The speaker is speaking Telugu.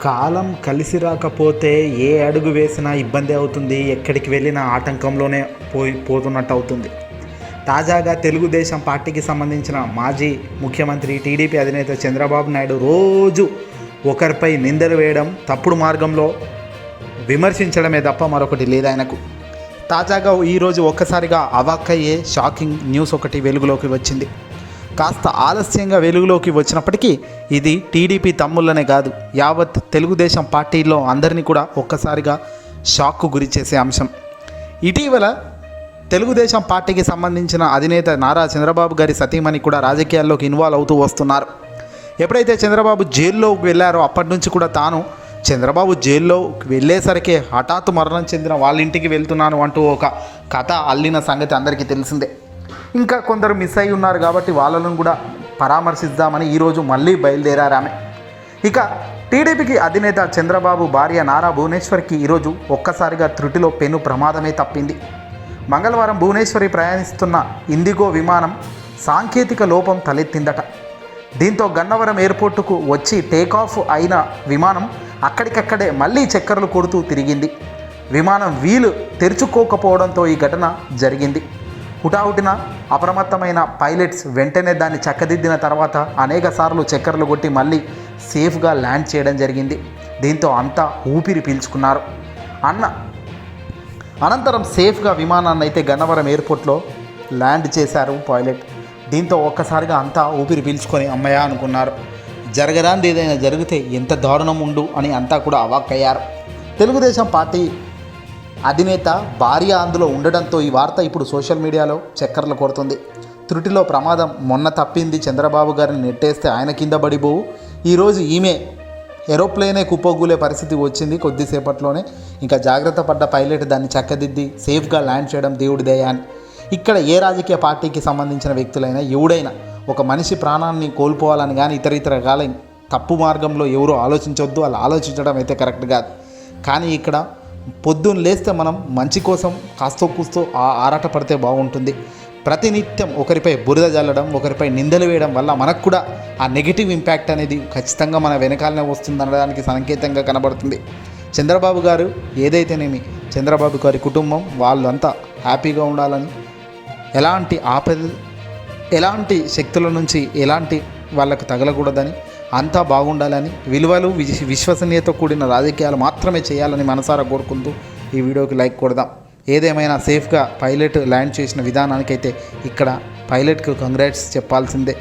కాలం కలిసి రాకపోతే ఏ అడుగు వేసినా ఇబ్బంది అవుతుంది. ఎక్కడికి వెళ్ళినా ఆటంకంలోనే పోతున్నట్టు అవుతుంది. తాజాగా తెలుగుదేశం పార్టీకి సంబంధించిన మాజీ ముఖ్యమంత్రి టీడీపీ అధినేత చంద్రబాబు నాయుడు రోజు ఒకరిపై నిందలు వేయడం, తప్పుడు మార్గంలో విమర్శించడమే తప్ప మరొకటి లేదు ఆయనకు. తాజాగా ఈరోజు ఒక్కసారిగా అవాక్కయ్యే షాకింగ్ న్యూస్ ఒకటి వెలుగులోకి వచ్చింది. కాస్త ఆలస్యంగా వెలుగులోకి వచ్చినప్పటికీ ఇది టీడీపీ తమ్ముళ్ళనే కాదు, యావత్ తెలుగుదేశం పార్టీలో అందరినీ కూడా ఒక్కసారిగా షాక్కు గురి చేసే అంశం. ఇటీవల తెలుగుదేశం పార్టీకి సంబంధించిన అధినేత నారా చంద్రబాబు గారి సతీమణి కూడా రాజకీయాల్లోకి ఇన్వాల్వ్ అవుతూ వస్తున్నారు. ఎప్పుడైతే చంద్రబాబు జైల్లోకి వెళ్ళారో అప్పటి నుంచి కూడా తాను చంద్రబాబు జైల్లోకి వెళ్ళేసరికి హఠాత్తు మరణం చెందిన వాళ్ళ ఇంటికి వెళ్తున్నాను అంటూ ఒక కథ అల్లిన సంగతి అందరికీ తెలిసిందే. ఇంకా కొందరు మిస్ అయి ఉన్నారు కాబట్టి వాళ్ళను కూడా పరామర్శిద్దామని ఈరోజు మళ్ళీ బయలుదేరారు ఆమె. ఇక టీడీపీకి అధినేత చంద్రబాబు భార్య నారా భువనేశ్వర్కి ఈరోజు ఒక్కసారిగా త్రుటిలో పెను ప్రమాదమే తప్పింది. మంగళవారం భువనేశ్వరి ప్రయాణిస్తున్న ఇండిగో విమానం సాంకేతిక లోపం తలెత్తిందట. దీంతో గన్నవరం ఎయిర్పోర్టుకు వచ్చి టేకాఫ్ అయిన విమానం అక్కడికక్కడే మళ్ళీ చక్కర్లు కొడుతూ తిరిగింది. విమానం వీలు తెరుచుకోకపోవడంతో ఈ ఘటన జరిగింది. హుటాహుటిన అప్రమత్తమైన పైలట్స్ వెంటనే దాన్ని చక్కదిద్దిన తర్వాత అనేక సార్లు చక్కర్లు కొట్టి మళ్ళీ సేఫ్గా ల్యాండ్ చేయడం జరిగింది. దీంతో అంతా ఊపిరి పీల్చుకున్నారు. అనంతరం సేఫ్గా విమానాన్ని అయితే గన్నవరం ఎయిర్పోర్ట్లో ల్యాండ్ చేశారు పైలట్. దీంతో ఒక్కసారిగా అంతా ఊపిరి పీల్చుకొని అమ్మయ్య అనుకున్నారు. జరగరాంది ఏదైనా జరిగితే ఎంత దారుణం ఉండు అని అంతా కూడా అవాక్కయ్యారు. తెలుగుదేశం పార్టీ అధినేత భార్య అందులో ఉండడంతో ఈ వార్త ఇప్పుడు సోషల్ మీడియాలో చక్కర్లు కొడుతుంది. త్రుటిలో ప్రమాదం మొన్న తప్పింది, చంద్రబాబు గారిని నెట్టేస్తే ఆయన కింద పడిపోవు, ఈరోజు ఈమె ఏరోప్లేనే కుప్పగూలే పరిస్థితి వచ్చింది కొద్దిసేపట్లోనే. ఇంకా జాగ్రత్త పడ్డ పైలట్ దాన్ని చక్కదిద్ది సేఫ్గా ల్యాండ్ చేయడం దేవుడి దయ అని. ఇక్కడ ఏ రాజకీయ పార్టీకి సంబంధించిన వ్యక్తులైనా ఎవడైనా ఒక మనిషి ప్రాణాన్ని కోల్పోవాలని కానీ ఇతర కాలం తప్పు మార్గంలో ఎవరూ ఆలోచించవద్దు. అలా ఆలోచించడం అయితే కరెక్ట్ కాదు. కానీ ఇక్కడ పొద్దున్న లేస్తే మనం మంచి కోసం కాస్తో కూస్తో ఆరాట పడితే బాగుంటుంది. ప్రతినిత్యం ఒకరిపై బురద జల్లడం, ఒకరిపై నిందలు వేయడం వల్ల మనకు కూడా ఆ నెగిటివ్ ఇంపాక్ట్ అనేది ఖచ్చితంగా మన వెనకాలనే వస్తుందనడానికి సంకేతంగా కనబడుతుంది. చంద్రబాబు గారు ఏదైతేనేమి, చంద్రబాబు గారి కుటుంబం వాళ్ళంతా హ్యాపీగా ఉండాలని, ఎలాంటి శక్తుల నుంచి ఎలాంటి వాళ్ళకు తగలకూడదని, అంతా బాగుండాలని, విలువలు విశ్వసనీయత కూడిన రాజకీయాలు మాత్రమే చేయాలని మనసారా కోరుకుంటూ ఈ వీడియోకి లైక్ కొడదాం. ఏదేమైనా సేఫ్గా పైలట్ ల్యాండ్ చేసిన విధానానికైతే ఇక్కడ పైలట్కు కంగ్రాట్స్ చెప్పాల్సిందే.